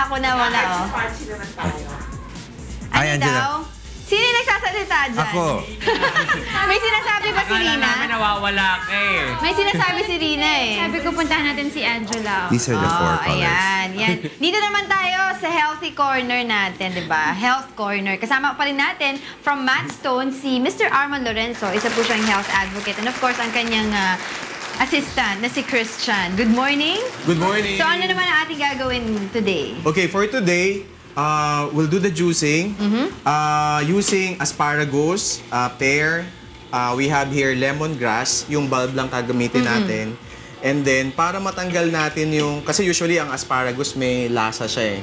ako na wala, oh. Ano daw? Sino yung nagsasalita dyan? Ako. May sinasabi ba si Rina? Akala namin nawawala ka eh. May sinasabi si Rina eh. Sabi ko, puntahan natin si Angela. These are the 4 colors. Ayan, yan. Dito naman tayo sa healthy corner natin, di ba? Health corner. Kasama pa rin natin from Matt Stone, si Mr. Arman Lorenzo. Isa po siyang health advocate. And of course, ang kanyang assistant na si Christian. Good morning. Good morning. So ano naman ang ating gagawin today? Okay, for today, we'll do the juicing using asparagus, pear, we have here lemongrass, yung bulb lang gagamitin natin. And then, para matanggal natin yung, kasi usually ang asparagus may lasa siya eh.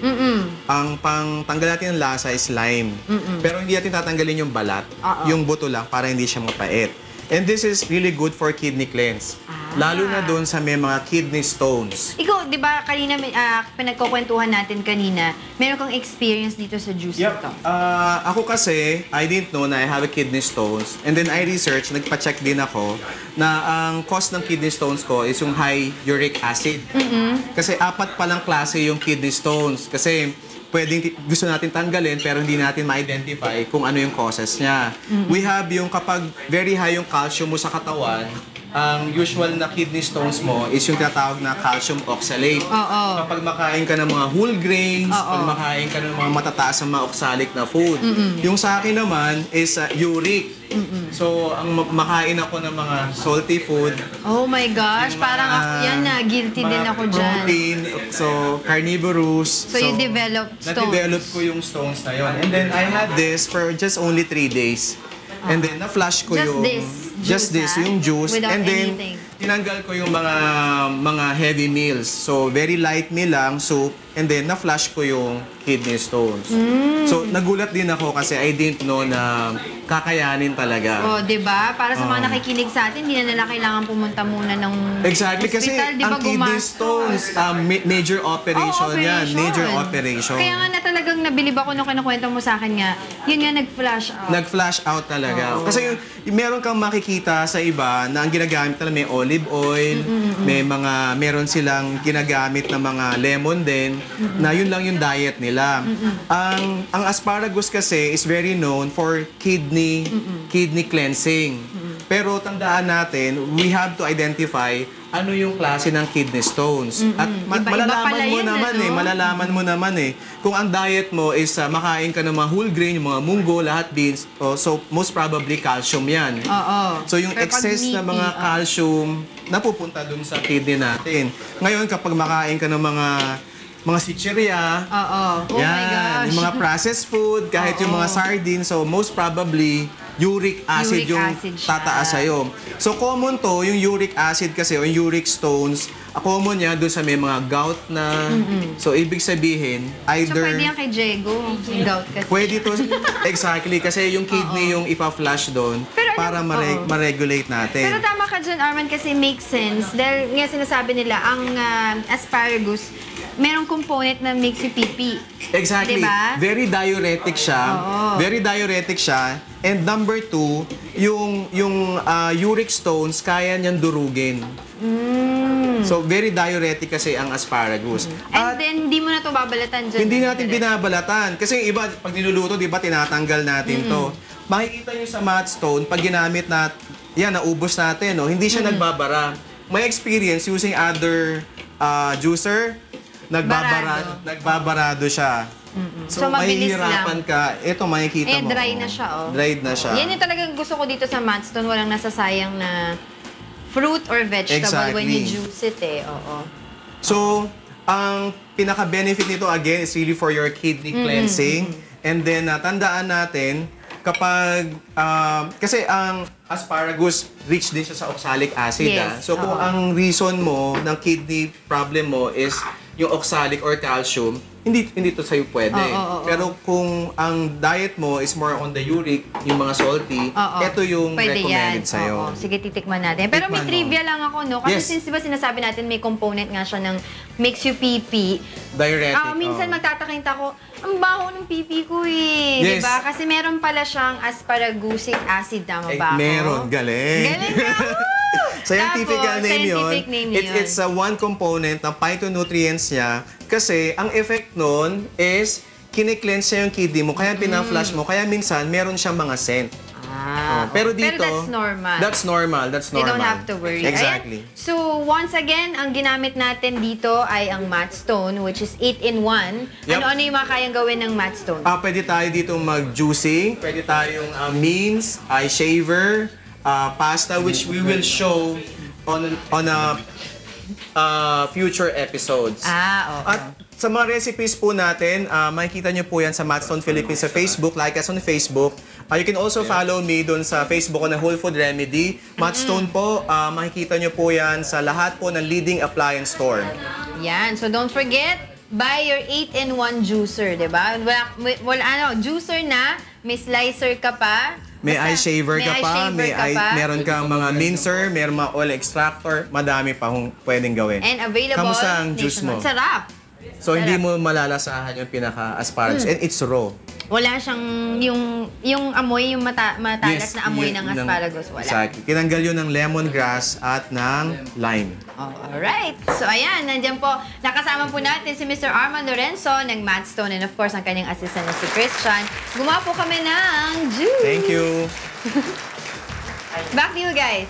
Ang pang-tanggal natin ng lasa is lime. Pero hindi natin tatanggalin yung balat, yung buto lang para hindi siya mapait. And this is really good for kidney cleanse. Lalo na doon sa may mga kidney stones. Ikaw, di ba, kanina pinagkukwentuhan natin kanina, meron kang experience dito sa juice nito. Ako kasi, I didn't know na I have a kidney stones. And then I researched, nagpa-check din ako, na ang cause ng kidney stones ko is yung high uric acid. Kasi 4 palang klase yung kidney stones. Kasi pwedeng gusto natin tanggalin pero hindi natin ma-identify kung ano yung causes niya. We have yung kapag very high yung calcium mo sa katawan, ang usual na kidney stones mo is yung tinatawag na calcium oxalate. Kapag makain ka ng mga whole grains, pag makain ka ng mga matataas na mga oxalic na food. Yung sa akin naman is uric. So, ang makain ako ng mga salty food. Oh my gosh, parang ako yan na, guilty din ako dyan. Protein, so So carnivorous. you developed stones. Na-develop ko yung stones na yun. And then I had this for just only 3 days. And then na-flush ko yung Just this juice, yung juice. Without and then anything. tinanggal ko yung mga heavy meals. So very light meal lang, soup, and then na-flush ko yung kidney stones. So nagulat din ako kasi I didn't know na kakayanin talaga. Oh, 'di ba? Para sa mga nakikinig sa atin, hindi na nila kailangan pumunta muna ng Exactly, kasi hospital, ang kidney stones, major operation yan. Major operation. Kaya nga na talagang nabilib ako nung kinukwento mo sa akin nga, yun nga nag-flash out. Nag-flash out talaga. Kasi meron kang makikita sa iba na ang ginagamit nila may olive oil, meron silang ginagamit na mga lemon din, na yun lang yung diet nila. Ang asparagus kasi is very known for kidney cleansing. Pero tandaan natin, we have to identify ano yung klase ng kidney stones. At malalaman mo naman eh. Kung ang diet mo is makain ka ng mga whole grain, yung mga munggo, lahat beans, so most probably calcium yan. So yung excess na mga calcium napupunta dun sa kidney natin. Ngayon, kapag makain ka ng mga chichirya, Oh my gosh. yung mga processed food, kahit yung mga sardines, so most probably uric acid yung tataas sa'yo. So common to, yung uric acid kasi o yung uric stones, common yan doon sa may mga gout na. So ibig sabihin, either... So pwede yan kay Diego, yung gout kasi. Pwede to, exactly, kasi yung kidney yung ipa-flush doon para ma-regulate natin. Pero tama ka dyan, Arman, kasi makes sense. Dahil nga sinasabi nila, ang asparagus, merong component na makes you pee-pee. Exactly. Diba? Very diuretic siya. Very diuretic siya. And number 2, yung uric stones, kaya niyang durugin. So, very diuretic kasi ang asparagus. And then, hindi mo na ito babalatan dyan. Hindi natin binabalatan. Kasi yung iba, pag niluluto, di ba, tinatanggal natin to. Makikita nyo sa Matt Stone, pag ginamit naubos natin, no? Hindi siya nagbabara. My experience using other juicer, nagbabarado siya. So mahihirapan ka. Ito, makikita mo. Dry na siya, oh. Dried na siya. Yan yung talagang gusto ko dito sa Matt Stone. Walang nasasayang na fruit or vegetable when you juice it, eh. So, ang pinaka-benefit nito, again, is really for your kidney cleansing. And then, tandaan natin, kapag, kasi ang asparagus, rich din siya sa oxalic acid. So, kung ang reason mo ng kidney problem mo is yung oxalic or calcium, hindi to sa'yo pwede. Pero kung ang diet mo is more on the uric, yung mga salty, ito yung pwede recommended sa'yo. Sige, titikman natin. Pero may trivia lang ako, no? Kasi since diba sinasabi natin may component nga siya ng makes you pee-pee. Diuretic. Minsan magtatakinta ko, ang baho ng pipi ko eh. Yes. Diba? Kasi meron pala siyang asparagusic acid, tama ba ako? Meron, galing. Galing ka! Scientific Tapos, name yun. scientific name yun. It's one component ng phytonutrients niya. Kasi ang effect nun is kine-cleanse niya yung kidney mo, kaya pina-flush mo, kaya minsan meron siyang mga scent. Pero dito, that's normal. That's normal. You don't have to worry. Exactly. Ayan. So, once again, ang ginamit natin dito ay ang matte stone, which is 8-in-1. Yep. Ano-ano yung mga kayang gawin ng matte stone? Pwede tayo dito mag-juicing, pwede tayong mince, eye shaver, pasta, which we will show on a future episodes. Okay. At sa mga recipes po natin, makikita nyo po yan sa Matte Stone Philippines sa Facebook. Like us on Facebook. You can also follow me doon sa Facebook ko na Whole Food Remedy. Matte Stone po, makikita nyo po yan sa lahat po ng leading appliance store. Yan. So, don't forget, buy your 8-in-1 juicer, di ba? Juicer na, may slicer ka pa. May eye shaver ka pa, meron ka kang mga mincer, meron mga oil extractor, madami pa kung pwedeng gawin. And available Kamusta ang juice mo? nationwide. Sarap. So, hindi mo malalasahan yung pinaka-asparagus. And it's raw. Wala siyang yung amoy, yung matalas na amoy ng asparagus. Wala. Exactly. Tinanggal yun ng lemongrass at ng lime. Alright. So, ayan. Nandiyan po. Nakasama po natin si Mr. Arman Lorenzo ng Matte Stone and of course, ang kanyang assistant na si Christian. Gumawa po kami ng juice. Thank you. Back to you guys.